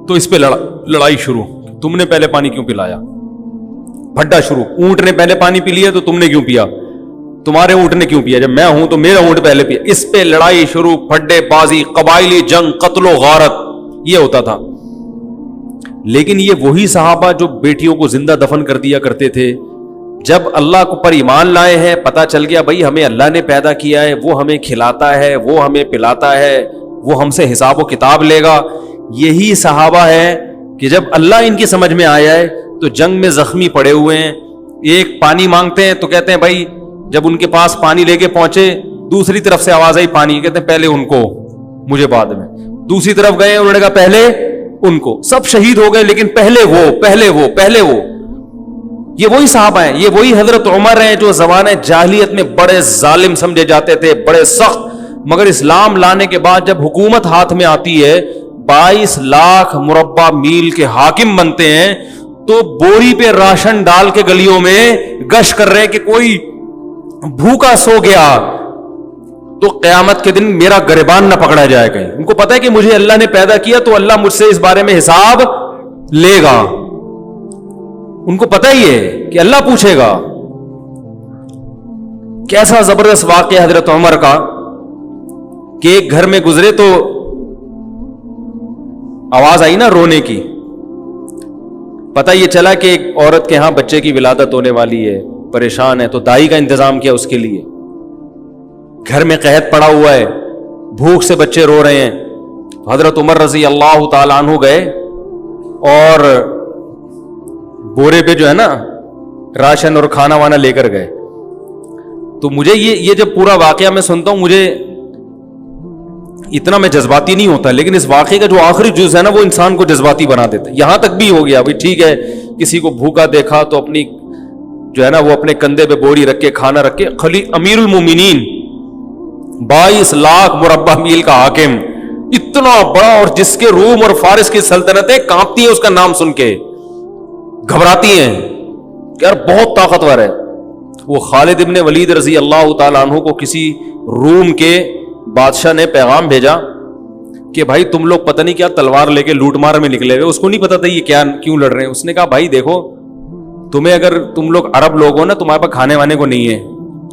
تو اس پہ لڑائی شروع, تم نے پہلے پانی کیوں پلایا, بھڈا شروع, اونٹ نے پہلے پانی پی لیا تو تم نے کیوں پیا, تمہارے اونٹ نے کیوں پیا, جب میں ہوں تو میرا اونٹ پہلے پیا. اس پہ لڑائی شروع, پھڈے بازی, قبائلی جنگ, قتل و غارت, یہ ہوتا تھا. لیکن یہ وہی صحابہ جو بیٹیوں کو زندہ دفن کر دیا کرتے تھے, جب اللہ کو پر ایمان لائے ہیں, پتا چل گیا بھائی ہمیں اللہ نے پیدا کیا ہے, وہ ہمیں کھلاتا ہے, وہ ہمیں پلاتا ہے, وہ ہم سے حساب و کتاب لے گا, یہی صحابہ ہے کہ جب اللہ ان کی سمجھ میں آیا ہے تو جنگ میں زخمی پڑے ہوئے ہیں, ایک پانی مانگتے ہیں تو کہتے ہیں بھائی, جب ان کے پاس پانی لے کے پہنچے دوسری طرف سے آواز آئی پانی, کہتے ہیں پہلے ان کو مجھے بعد میں. دوسری طرف گئے, انہوں نے کہا پہلے ان کو, سب شہید ہو گئے لیکن پہلے وہ, پہلے وہ, پہلے وہ. یہ وہی صحابہ ہیں, یہ وہی حضرت عمر ہیں جو زمانہ جاہلیت میں بڑے ظالم سمجھے جاتے تھے, بڑے سخت, مگر اسلام لانے کے بعد جب حکومت ہاتھ میں آتی ہے, 22 لاکھ مربع میل کے حاکم بنتے ہیں, تو بوری پہ راشن ڈال کے گلیوں میں گشت کر رہے ہیں کہ کوئی بھوکا سو گیا تو قیامت کے دن میرا گریبان نہ پکڑا جائے کہیں. ان کو پتا ہے کہ مجھے اللہ نے پیدا کیا تو اللہ مجھ سے اس بارے میں حساب لے گا, ان کو پتا ہی ہے کہ اللہ پوچھے گا. کیسا زبردست واقعہ حضرت عمر کا کہ ایک گھر میں گزرے تو آواز آئی نا رونے کی, پتہ یہ چلا کہ ایک عورت کے ہاں بچے کی ولادت ہونے والی ہے, پریشان ہے, تو دائی کا انتظام کیا اس کے لیے. گھر میں قحط پڑا ہوا ہے, بھوک سے بچے رو رہے ہیں. حضرت عمر رضی اللہ تعالیٰ عنہ گئے اور بورے پہ جو ہے نا راشن اور کھانا وانا لے کر گئے. تو مجھے یہ جب پورا واقعہ میں سنتا ہوں, مجھے اتنا میں جذباتی نہیں ہوتا, لیکن اس واقعے کا جو آخری جز ہے نا وہ انسان کو جذباتی بنا دیتا ہے. یہاں تک بھی ہو گیا بھائی ٹھیک ہے, کسی کو بھوکا دیکھا تو اپنی جو ہے نا وہ اپنے کندھے پہ بوری رکھ کے کھانا رکھ کے, خلی امیر المومنین 22 لاکھ مربع میل کا حاکم, اتنا بڑا, اور جس کے روم اور فارس کی سلطنتیں کانپتی ہیں اس کا نام سن کے, گھبراتی ہیں کہ یار بہت طاقتور ہے. وہ خالد ابن ولید رضی اللہ تعالیٰ عنہ کو کسی روم کے بادشاہ نے پیغام بھیجا کہ بھائی تم لوگ پتہ نہیں کیا تلوار لے کے لوٹ مار میں نکلے ہوئے. اس کو نہیں پتا تھا یہ کیا کیوں لڑ رہے ہیں. اس نے کہا بھائی دیکھو, تمہیں اگر تم لوگ عرب لوگ ہو نا, تمہارے پاس کھانے وانے کو نہیں ہے,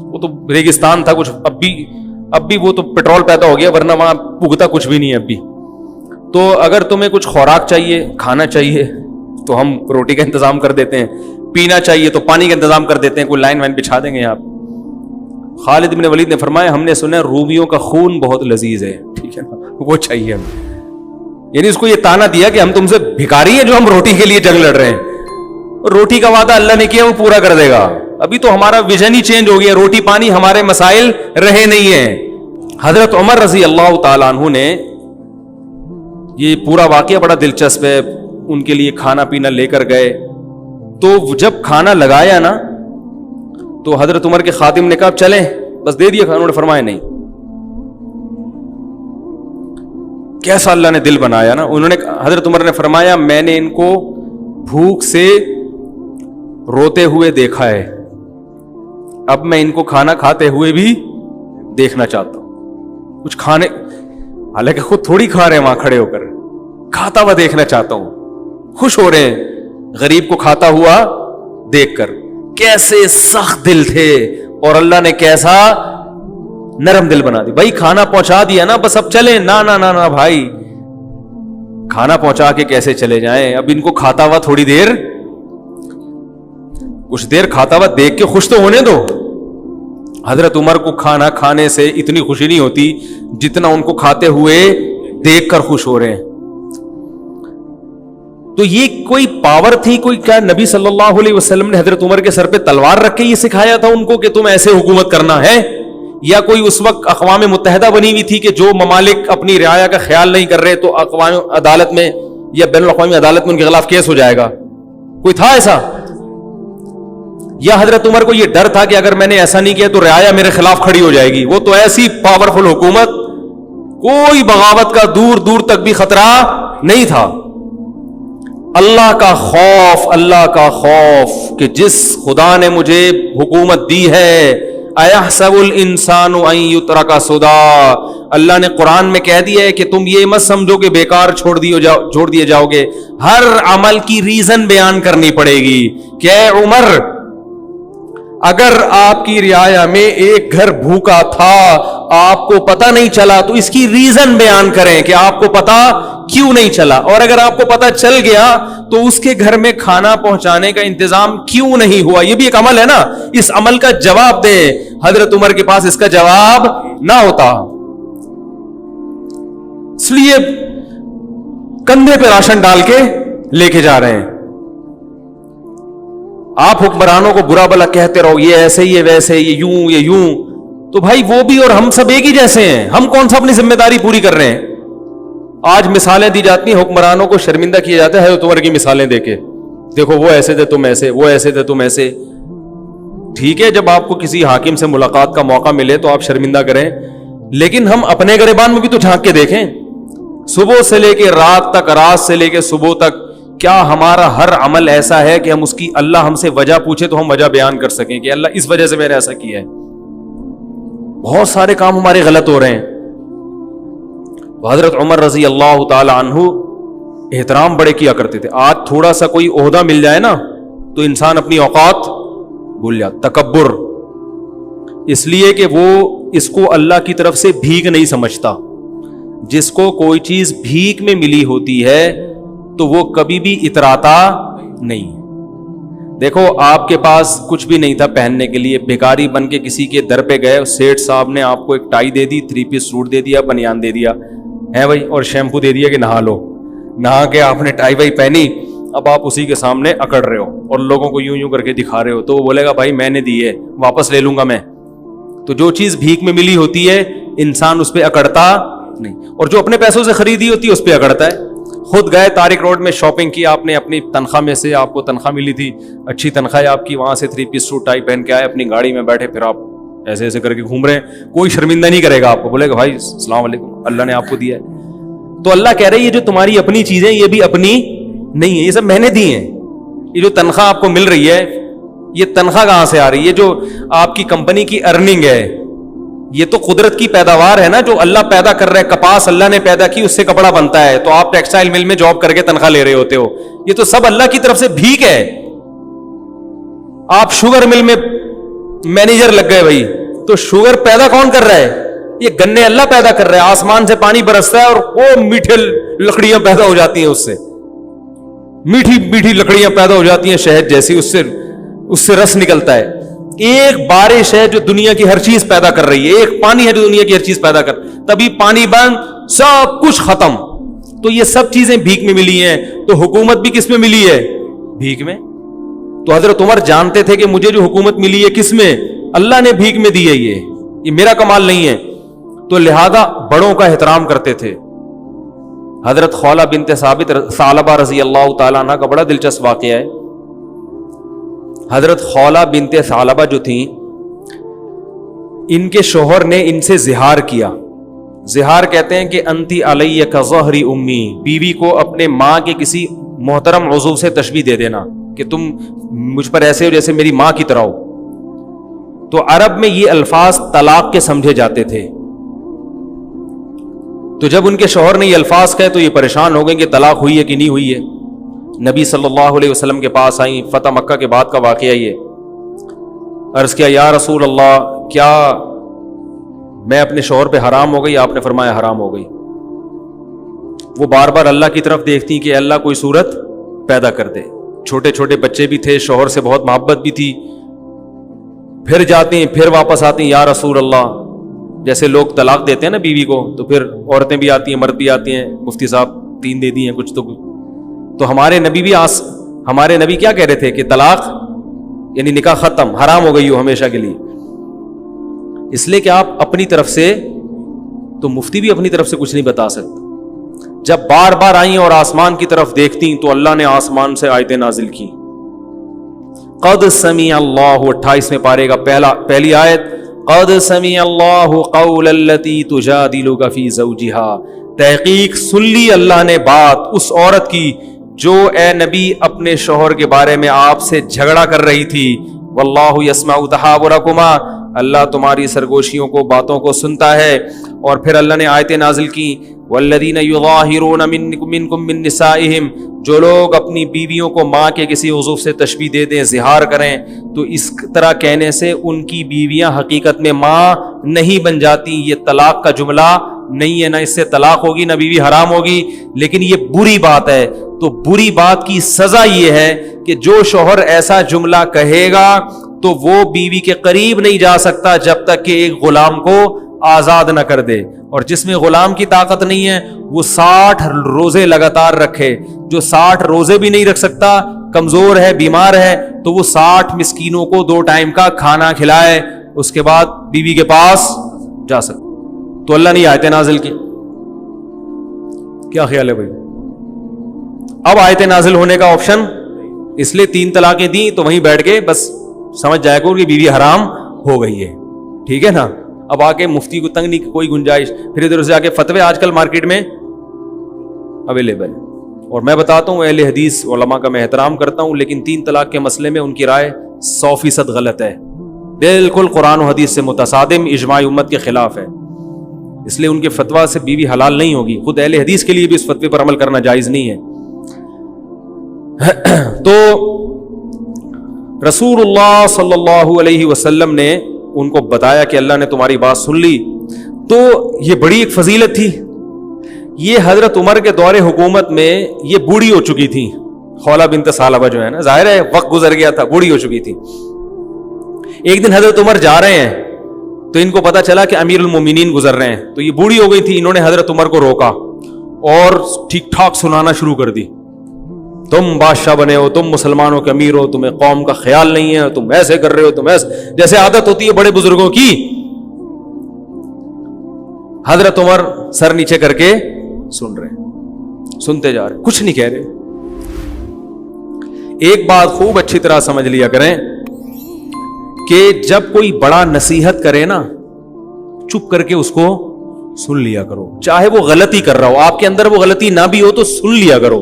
وہ تو ریگستان تھا کچھ, اب بھی وہ تو پیٹرول پیدا ہو گیا, ورنہ وہاں پگتا کچھ بھی نہیں ہے اب بھی. تو اگر تمہیں کچھ خوراک چاہیے, کھانا چاہیے تو ہم روٹی کا انتظام کر دیتے ہیں, پینا چاہیے تو پانی کا انتظام کر دیتے ہیں, کوئی لائن وائن بچھا دیں گے آپ. خالد بن ولید نے فرمایا ہم نے سنا رومیوں کا خون بہت لذیذ ہے, ٹھیک ہے نا, وہ چاہیے ہمیں. یعنی اس کو یہ تانا دیا کہ ہم تم سے بھکاری ہیں جو ہم روٹی کے لیے جنگ لڑ رہے ہیں, روٹی کا وعدہ اللہ نے کیا وہ پورا کر دے گا. ابھی تو ہمارا ویژن ہی چینج ہو گیا, روٹی پانی ہمارے مسائل رہے نہیں ہیں. حضرت عمر رضی اللہ تعالیٰ عنہ نے, یہ پورا واقعہ بڑا دلچسپ ہے, ان کے لیے کھانا پینا لے کر گئے. تو جب کھانا لگایا نا تو حضرت عمر کے خادم نے کہا چلیں بس دے دیا کھانا. انہوں نے فرمایا نہیں. کیسا اللہ نے دل بنایا نا. انہوں نے, حضرت عمر نے فرمایا میں نے ان کو بھوک سے روتے ہوئے دیکھا ہے, اب میں ان کو کھانا کھاتے ہوئے بھی دیکھنا چاہتا ہوں. کچھ کھانے, حالانکہ خود تھوڑی کھا رہے ہیں وہاں کھڑے ہو کر, کھاتا ہوا دیکھنا چاہتا ہوں. خوش ہو رہے ہیں غریب کو کھاتا ہوا دیکھ کر. کیسے سخت دل تھے, اور اللہ نے کیسا نرم دل بنا دی. بھائی کھانا پہنچا دیا نا, بس اب چلیں. نا نا نا نا بھائی, کھانا پہنچا کے کیسے چلے جائیں, اب ان کو کھاتا ہوا تھوڑی دیر, کچھ دیر کھاتا ہوا دیکھ کے خوش تو ہونے دو. حضرت عمر کو کھانا کھانے سے اتنی خوشی نہیں ہوتی جتنا ان کو کھاتے ہوئے دیکھ کر خوش ہو رہے ہیں. تو یہ کوئی پاور تھی, کوئی کیا نبی صلی اللہ علیہ وسلم نے حضرت عمر کے سر پہ تلوار رکھ کے یہ سکھایا تھا ان کو کہ تم ایسے حکومت کرنا ہے, یا کوئی اس وقت اقوام متحدہ بنی ہوئی تھی کہ جو ممالک اپنی رعایا کا خیال نہیں کر رہے تو اقوام عدالت میں یا بین الاقوامی عدالت میں ان کے خلاف کیس ہو جائے گا, کوئی تھا ایسا؟ یا حضرت عمر کو یہ ڈر تھا کہ اگر میں نے ایسا نہیں کیا تو رعایا میرے خلاف کھڑی ہو جائے گی؟ وہ تو ایسی پاورفل حکومت, کوئی بغاوت کا دور دور تک بھی خطرہ نہیں تھا. اللہ کا خوف, اللہ کا خوف کہ جس خدا نے مجھے حکومت دی ہے, اَيَحْسَبُ الْإِنسَانُ أَن يُتْرَكَ سُدًى، اللہ نے قرآن میں کہہ دیا ہے کہ تم یہ مت سمجھو کہ بیکار چھوڑ دیے جاؤ گے. ہر عمل کی ریزن بیان کرنی پڑے گی کہ اے عمر، اگر آپ کی رعایا میں ایک گھر بھوکا تھا آپ کو پتہ نہیں چلا تو اس کی ریزن بیان کریں کہ آپ کو پتہ کیوں نہیں چلا، اور اگر آپ کو پتہ چل گیا تو اس کے گھر میں کھانا پہنچانے کا انتظام کیوں نہیں ہوا. یہ بھی ایک عمل ہے نا، اس عمل کا جواب دیں. حضرت عمر کے پاس اس کا جواب نہ ہوتا، اس لیے کندھے پہ راشن ڈال کے لے کے جا رہے ہیں. آپ حکمرانوں کو برا بلا کہتے رہو، یہ ایسے یہ ویسے، یہ یوں یہ یوں، تو بھائی وہ بھی اور ہم سب ایک ہی جیسے ہیں. ہم کون سا اپنی ذمہ داری پوری کر رہے ہیں؟ آج مثالیں دی جاتی ہیں، حکمرانوں کو شرمندہ کیا جاتا ہے حضرت عمر کی مثالیں دے کے، دیکھو وہ ایسے تھے تم ایسے، وہ ایسے تھے تم ایسے. ٹھیک ہے، جب آپ کو کسی حاکم سے ملاقات کا موقع ملے تو آپ شرمندہ کریں، لیکن ہم اپنے گریبان میں بھی تو جھانک کے دیکھیں. صبح سے لے کے رات تک، رات سے لے کے صبح تک، کیا ہمارا ہر عمل ایسا ہے کہ ہم اس کی اللہ ہم سے وجہ پوچھے تو ہم وجہ بیان کر سکیں کہ اللہ اس وجہ سے میں نے ایسا کیا ہے؟ بہت سارے کام ہمارے غلط ہو رہے ہیں. حضرت عمر رضی اللہ تعالی عنہ احترام بڑے کیا کرتے تھے. آج تھوڑا سا کوئی عہدہ مل جائے نا تو انسان اپنی اوقات بھول جاتا. تکبر، اس لیے کہ وہ اس کو اللہ کی طرف سے بھیک نہیں سمجھتا. جس کو کوئی چیز بھیک میں ملی ہوتی ہے تو وہ کبھی بھی اتراتا نہیں. دیکھو آپ کے پاس کچھ بھی نہیں تھا پہننے کے لیے، بھکاری بن کے کسی کے در پہ گئے، سیٹھ صاحب نے آپ کو ایک ٹائی دے دی، 3 پیس سوٹ دے دیا، بنیان دے دیا ہے بھائی، اور شیمپو دے دیا کہ نہا لو. نہا کے آپ نے ٹائی وائی پہنی، اب آپ اسی کے سامنے اکڑ رہے ہو اور لوگوں کو یوں یوں کر کے دکھا رہے ہو، تو وہ بولے گا بھائی میں نے دی ہے، واپس لے لوں گا میں. تو جو چیز بھیک میں ملی ہوتی ہے انسان اس پہ اکڑتا نہیں، اور جو اپنے پیسوں سے خریدی ہوتی ہے اس پہ اکڑتا ہے. خود گئے طارق روڈ میں شاپنگ کی آپ نے، اپنی تنخواہ میں سے، آپ کو تنخواہ ملی تھی، اچھی تنخواہ ہے آپ کی، وہاں سے 3 پیس سوٹ ٹائی پہن کے آئے، اپنی گاڑی میں بیٹھے، پھر آپ ایسے ایسے کر کے گھوم رہے ہیں. کوئی شرمندہ نہیں کرے گا آپ کو، بولے گا بھائی السلام علیکم، اللہ نے آپ کو دیا ہے. تو اللہ کہہ رہے یہ جو تمہاری اپنی چیزیں یہ بھی اپنی نہیں ہے، یہ سب میں نے دی ہیں. یہ جو تنخواہ آپ کو مل رہی ہے یہ تنخواہ کہاں سے آ رہی ہے؟ یہ جو آپ کی کمپنی کی ارننگ ہے یہ تو قدرت کی پیداوار ہے نا، جو اللہ پیدا کر رہا ہے. کپاس اللہ نے پیدا کی، اس سے کپڑا بنتا ہے، تو آپ ٹیکسٹائل مل میں جاب کر کے تنخواہ لے رہے ہوتے ہو، یہ تو سب اللہ کی طرف سے بھیک ہے. آپ شوگر مل میں مینیجر لگ گئے بھائی، تو شوگر پیدا کون کر رہا ہے؟ یہ گنے اللہ پیدا کر رہا ہے. آسمان سے پانی برستا ہے اور وہ میٹھے لکڑیاں پیدا ہو جاتی ہیں، اس سے میٹھی میٹھی لکڑیاں پیدا ہو جاتی ہیں شہد جیسی، اس سے رس نکلتا ہے. ایک بارش ہے جو دنیا کی ہر چیز پیدا کر رہی ہے، ایک پانی ہے جو دنیا کی ہر چیز پیدا کر، تبھی پانی بند، سب کچھ ختم. تو یہ سب چیزیں بھیک میں ملی ہیں. تو حکومت بھی کس میں ملی ہے؟ بھیک میں. تو حضرت عمر جانتے تھے کہ مجھے جو حکومت ملی ہے کس میں؟ اللہ نے بھیک میں دی ہے، یہ میرا کمال نہیں ہے. تو لہذا بڑوں کا احترام کرتے تھے. حضرت خولہ بنت ثعلبہ رضی اللہ تعالیٰ عنہ کا بڑا دلچسپ واقعہ ہے. حضرت خولہ بنت ثعلبہ جو تھیں، ان کے شوہر نے ان سے زہار کیا. زہار کہتے ہیں کہ انتی علیہ کظہر امی، بیوی کو اپنے ماں کے کسی محترم عضو سے تشبیہ دے دینا کہ تم مجھ پر ایسے ہو جیسے میری ماں کی طرح ہو. تو عرب میں یہ الفاظ طلاق کے سمجھے جاتے تھے. تو جب ان کے شوہر نے یہ الفاظ کہے تو یہ پریشان ہو گئے کہ طلاق ہوئی ہے کہ نہیں ہوئی ہے. نبی صلی اللہ علیہ وسلم کے پاس آئیں، فتح مکہ کے بعد کا واقعہ یہ. عرض کیا یا رسول اللہ، کیا میں اپنے شوہر پہ حرام ہو گئی؟ آپ نے فرمایا حرام ہو گئی. وہ بار بار اللہ کی طرف دیکھتی کہ اللہ کوئی صورت پیدا کر دے. چھوٹے چھوٹے بچے بھی تھے، شوہر سے بہت محبت بھی تھی. پھر جاتی ہیں، پھر واپس آتی ہیں، یا رسول اللہ. جیسے لوگ طلاق دیتے ہیں نا بیوی کو، تو پھر عورتیں بھی آتی ہیں، مرد بھی آتی ہیں، مفتی صاحب 3 دے دی ہیں کچھ تو ہمارے نبی بھی ہمارے نبی کیا کہہ رہے تھے کہ طلاق یعنی نکاح ختم، حرام ہو گئی ہو ہمیشہ کے لیے. اس لیے کہ آپ اپنی طرف سے، تو مفتی بھی اپنی طرف سے کچھ نہیں بتا سکتے. جب بار بار آئیں اور آسمان کی طرف دیکھتی تو اللہ نے آسمان سے آیتیں نازل کی. قد سمع اللہ، 28ویں پارے کا پہلی آیت، قد سمع اللہ قول التی تجادلک فی زوجها، تحقیق سن لی اللہ نے بات اس عورت کی جو اے نبی اپنے شوہر کے بارے میں آپ سے جھگڑا کر رہی تھی. واللہ یسمع تحاورکما، اللہ تمہاری سرگوشیوں کو باتوں کو سنتا ہے. اور پھر اللہ نے آیتیں نازل کی والذین یظاہرون منکم من نسائہم, جو لوگ اپنی بیویوں کو ماں کے کسی عضو سے تشبیہ دے دیں, اظہار کریں, تو اس طرح کہنے سے ان کی بیویاں حقیقت میں ماں نہیں بن جاتی. یہ طلاق کا جملہ نہیں ہے, نہ اس سے طلاق ہوگی نہ بیوی حرام ہوگی, لیکن یہ بری بات ہے. تو بری بات کی سزا یہ ہے کہ جو شوہر ایسا جملہ کہے گا تو وہ بیوی کے قریب نہیں جا سکتا جب تک کہ ایک غلام کو آزاد نہ کر دے. اور جس میں غلام کی طاقت نہیں ہے وہ 60 روزے لگاتار رکھے. جو 60 روزے بھی نہیں رکھ سکتا, کمزور ہے, بیمار ہے, تو وہ 60 مسکینوں کو 2 ٹائم کا کھانا کھلائے, اس کے بعد بیوی کے پاس جا سکتا. تو اللہ نے آیتیں نازل کی. کیا خیال ہے بھائی؟ اب آیتیں نازل ہونے کا آپشن, اس لیے 3 طلاقیں دیں تو وہیں بیٹھ کے بس سمجھ جائے گا کہ بیوی حرام ہو گئی ہے. ٹھیک ہے نا؟ اب آگے مفتی کو تنگ نہیں کوئی گنجائش, پھر ادھر سے آگے فتوے آج کل مارکیٹ میں اویلیبل. اور میں بتاتا ہوں اہل حدیث علماء کا میں احترام کرتا ہوں, لیکن 3 طلاق کے مسئلے میں ان کی رائے 100% غلط ہے, بالکل قرآن و حدیث سے متصادم, اجماع امت کے خلاف ہے. اس لیے ان کے فتویٰ سے بیوی حلال نہیں ہوگی. خود اہل حدیث کے لیے بھی اس فتوے پر عمل کرنا جائز نہیں ہے. تو رسول اللہ صلی اللہ علیہ وسلم نے ان کو بتایا کہ اللہ نے تمہاری بات سن لی. تو یہ بڑی ایک فضیلت تھی. یہ حضرت عمر کے دور حکومت میں یہ بوڑھی ہو چکی تھی, خولہ بنت ثعلبہ جو ہے نا, ظاہر ہے وقت گزر گیا تھا, بوڑھی ہو چکی تھی. ایک دن حضرت عمر جا رہے ہیں تو ان کو پتا چلا کہ امیر المومنین گزر رہے ہیں, تو یہ بوڑھی ہو گئی تھی. انہوں نے حضرت عمر کو روکا اور ٹھیک ٹھاک سنانا شروع کر دی. تم بادشاہ بنے ہو, تم مسلمانوں کے امیر ہو, تمہیں قوم کا خیال نہیں ہے, تم ایسے کر رہے ہو, تم ایسے, جیسے عادت ہوتی ہے بڑے بزرگوں کی. حضرت عمر سر نیچے کر کے سن رہے ہیں, سنتے جا رہے, کچھ نہیں کہہ رہے. ایک بات خوب اچھی طرح سمجھ لیا کریں کہ جب کوئی بڑا نصیحت کرے نا, چپ کر کے اس کو سن لیا کرو, چاہے وہ غلطی کر رہا ہو, آپ کے اندر وہ غلطی نہ بھی ہو تو سن لیا کرو.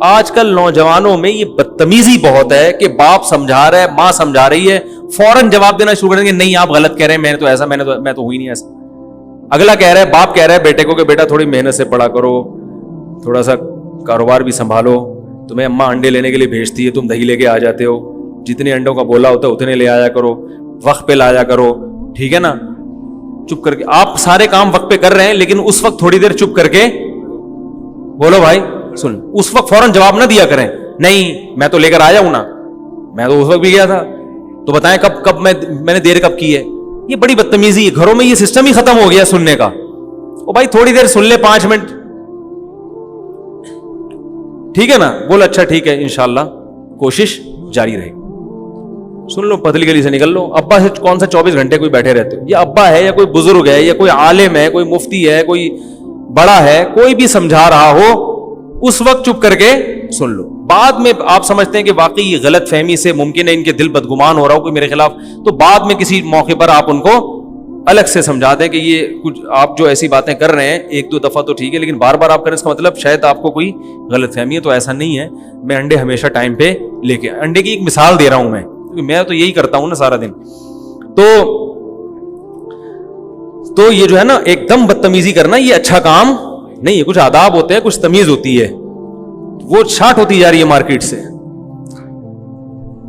آج کل نوجوانوں میں یہ بدتمیزی بہت ہے کہ باپ سمجھا رہا ہے, ماں سمجھا رہی ہے, فوراً جواب دینا شروع کر دیں گے, نہیں آپ غلط کہہ رہے ہیں, میں نے تو ایسا, میں تو ہوئی نہیں ایسا. اگلا کہہ رہا ہے, باپ کہہ رہا ہے بیٹے کو کہ بیٹا تھوڑی محنت سے پڑھا کرو, تھوڑا سا کاروبار بھی سنبھالو, تمہیں اماں انڈے لینے کے لیے بھیجتی ہے, تم دہی لے کے آ جاتے ہو, جتنے انڈوں کا بولا ہوتا ہے اتنے لے آیا کرو, وقت پہ لایا کرو. ٹھیک ہے نا؟ چپ کر کے آپ سارے کام وقت پہ کر رہے ہیں, لیکن اس وقت تھوڑی دیر چپ کر کے بولو بھائی سن. اس وقت فوراً جواب نہ دیا کریں, نہیں میں تو لے کر آیا ہوں نا, میں تو اس وقت بھی گیا تھا, تو بتائیں کب میں نے دیر کب کی ہے. یہ بڑی بدتمیزی ہے, گھروں میں یہ سسٹم ہی ختم ہو گیا سننے کا. او بھائی تھوڑی دیر سن لے, 5 منٹ, ٹھیک ہے نا, بول اچھا ٹھیک ہے, انشاءاللہ کوشش جاری رہے گی. سن لو, پتلی گلی سے نکل لو. ابا سے کون سا 24 گھنٹے کوئی بیٹھے رہتے ہو, یا ابا ہے یا کوئی بزرگ ہے یا کوئی عالم ہے, کوئی مفتی ہے, کوئی بڑا ہے, کوئی بھی سمجھا رہا ہو, اس وقت چپ کر کے سن لو. بعد میں آپ سمجھتے ہیں کہ واقعی یہ غلط فہمی سے ممکن ہے ان کے دل بدگمان ہو رہا ہو کوئی میرے خلاف, تو بعد میں کسی موقع پر آپ ان کو الگ سے سمجھا دیں کہ یہ کچھ آپ جو ایسی باتیں کر رہے ہیں 1-2 دفعہ تو ٹھیک ہے, لیکن بار بار آپ کریں اس کا مطلب شاید آپ کو کوئی غلط فہمی ہے. تو ایسا نہیں ہے, میں انڈے ہمیشہ ٹائم پہ لے کے, انڈے کی ایک مثال دے رہا ہوں میں تو یہی کرتا ہوں نا سارا دن. تو یہ جو ہے نا ایک دم بدتمیزی کرنا یہ اچھا کام نہیں ہے. کچھ آداب ہوتے ہیں, کچھ تمیز ہوتی ہے, وہ چھاٹ ہوتی جا رہی ہے مارکیٹ سے.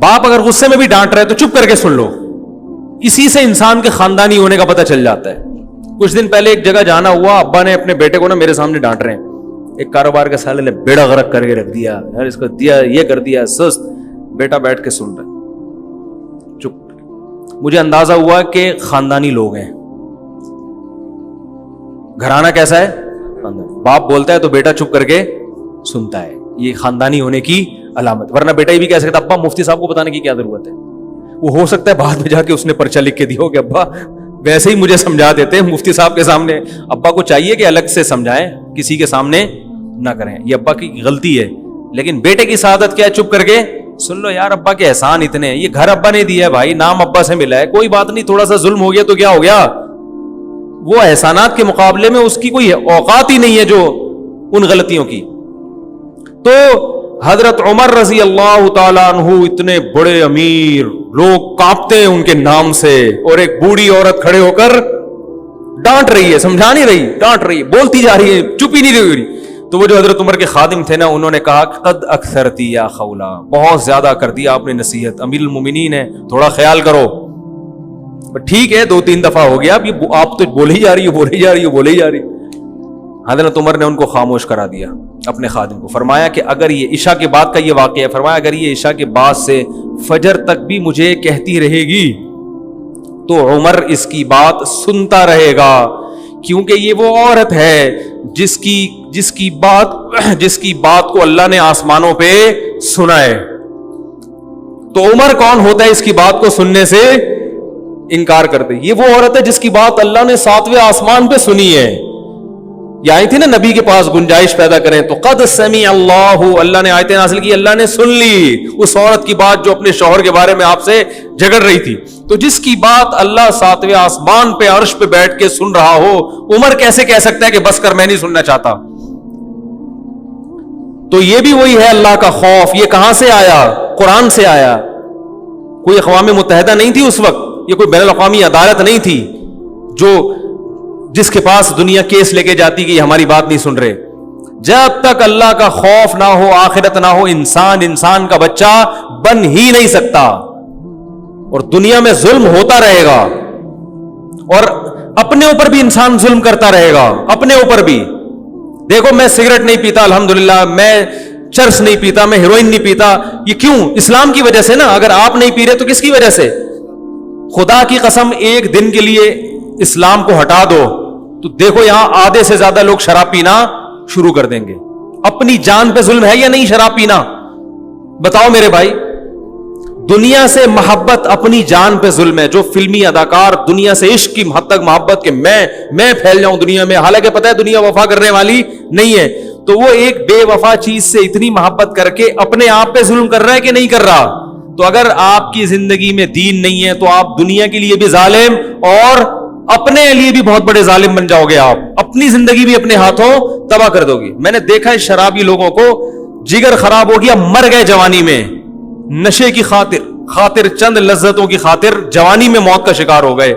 باپ اگر غصے میں بھی ڈانٹ رہے تو چپ کر کے سن لو, اسی سے انسان کے خاندانی ہونے کا پتہ چل جاتا ہے. کچھ دن پہلے ایک جگہ جانا ہوا, ابا نے اپنے بیٹے کو نا میرے سامنے ڈانٹ رہے ہیں, ایک کاروبار کا سالے نے بیڑا غرق کر کے رکھ دیا یار, اس کو دیا یہ کر دیا سست. بیٹا بیٹھ کے سن رہا, چپ. مجھے اندازہ ہوا کہ خاندانی لوگ ہیں. گھرانہ کیسا ہے؟ باپ بولتا ہے تو بیٹا چپ کر کے سنتا ہے, یہ خاندانی ہونے کی علامت. ورنہ بیٹا یہ بھی کہہ سکتا ابا مفتی صاحب کو بتانے کی کیا ضرورت ہے. وہ ہو سکتا ہے بعد میں جا کے اس نے پرچہ لکھ کے دیا ہو کہ ابا ویسے ہی مجھے سمجھا دیتے ہیں مفتی صاحب کے سامنے. ابا کو چاہیے کہ الگ سے سمجھائیں, کسی کے سامنے نہ کریں, یہ ابا کی غلطی ہے. لیکن بیٹے کی سعادت کیا ہے, چپ کر کے سن لو یار, ابا کے احسان اتنے ہیں, یہ گھر ابا نے دیا ہے بھائی, نام ابا سے ملا ہے, کوئی بات نہیں, تھوڑا سا ظلم ہو گیا تو کیا ہو گیا, وہ احسانات کے مقابلے میں اس کی کوئی اوقات ہی نہیں ہے جو ان غلطیوں کی. تو حضرت عمر رضی اللہ تعالیٰ عنہ اتنے بڑے امیر, لوگ کانپتے ہیں ان کے نام سے, اور ایک بوڑھی عورت کھڑے ہو کر ڈانٹ رہی ہے, سمجھا نہیں رہی, ڈانٹ رہی ہے, بولتی جا رہی ہے, چپ ہی نہیں رہی. تو وہ جو حضرت عمر کے خادم تھے نا, انہوں نے کہا قد اکثرتی یا خولا, بہت زیادہ کر دیا آپ نے نصیحت, امیر المومنین ہے, تھوڑا خیال کرو. ٹھیک ہے 2-3 دفعہ ہو گیا, اب یہ آپ تو بولے ہی جا رہی ہے. حضرت عمر نے ان کو خاموش کرا دیا, اپنے خادم کو. فرمایا کہ اگر یہ عشاء کے بعد کا یہ واقعہ ہے, فرمایا اگر یہ عشاء کے بعد سے فجر تک بھی مجھے کہتی رہے گی تو عمر اس کی بات سنتا رہے گا, کیونکہ یہ وہ عورت ہے جس کی بات کو اللہ نے آسمانوں پہ سنا ہے. تو عمر کون ہوتا ہے اس کی بات کو سننے سے انکار کر دے؟ یہ وہ عورت ہے جس کی بات اللہ نے 7ویں آسمان پہ سنی ہے. یہ آئی تھی نا نبی کے پاس گنجائش پیدا کریں, تو قد سمع اللہ, اللہ نے آیتیں نازل کی, اللہ نے سن لی اس عورت کی بات جو اپنے شوہر کے بارے میں آپ سے جھگڑ رہی تھی. تو جس کی بات اللہ 7ویں آسمان پہ عرش پہ بیٹھ کے سن رہا ہو, عمر کیسے کہہ سکتا ہے کہ بس کر میں نہیں سننا چاہتا؟ تو یہ بھی وہی ہے اللہ کا خوف. یہ کہاں سے آیا؟ قرآن سے آیا. کوئی اقوام متحدہ نہیں تھی اس وقت, یہ کوئی بین الاقوامی عدالت نہیں تھی جس کے پاس دنیا کیس لے کے جاتی کہ یہ ہماری بات نہیں سن رہے. جب تک اللہ کا خوف نہ ہو, آخرت نہ ہو, انسان کا بچہ بن ہی نہیں سکتا, اور دنیا میں ظلم ہوتا رہے گا, اور اپنے اوپر بھی انسان ظلم کرتا رہے گا, اپنے اوپر بھی. دیکھو میں سگریٹ نہیں پیتا الحمدللہ, میں چرس نہیں پیتا, میں ہیروئن نہیں پیتا. یہ کیوں؟ اسلام کی وجہ سے نا. اگر آپ نہیں پی رہے تو کس کی وجہ سے؟ خدا کی قسم ایک دن کے لیے اسلام کو ہٹا دو تو دیکھو یہاں آدھے سے زیادہ لوگ شراب پینا شروع کر دیں گے. اپنی جان پہ ظلم ہے یا نہیں شراب پینا؟ بتاؤ میرے بھائی. دنیا سے محبت اپنی جان پہ ظلم ہے. جو فلمی اداکار دنیا سے عشق کی حد تک محبت کہ میں پھیل جاؤں دنیا میں, حالانکہ پتہ ہے دنیا وفا کرنے والی نہیں ہے, تو وہ ایک بے وفا چیز سے اتنی محبت کر کے اپنے آپ پہ ظلم کر رہا ہے کہ نہیں کر رہا؟ تو اگر آپ کی زندگی میں دین نہیں ہے تو آپ دنیا کے لیے بھی ظالم اور اپنے لیے بھی بہت بڑے ظالم بن جاؤ گے. آپ اپنی زندگی بھی اپنے ہاتھوں تباہ کر دو گے. میں نے دیکھا ہے شرابی لوگوں کو جگر خراب ہو گیا, مر گئے جوانی میں, نشے کی خاطر چند لذتوں کی خاطر جوانی میں موت کا شکار ہو گئے,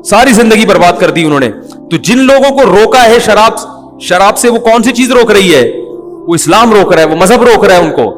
ساری زندگی برباد کر دی انہوں نے. تو جن لوگوں کو روکا ہے شراب سے, وہ کون سی چیز روک رہی ہے؟ وہ اسلام روک رہا ہے, وہ مذہب روک رہا ہے ان کو.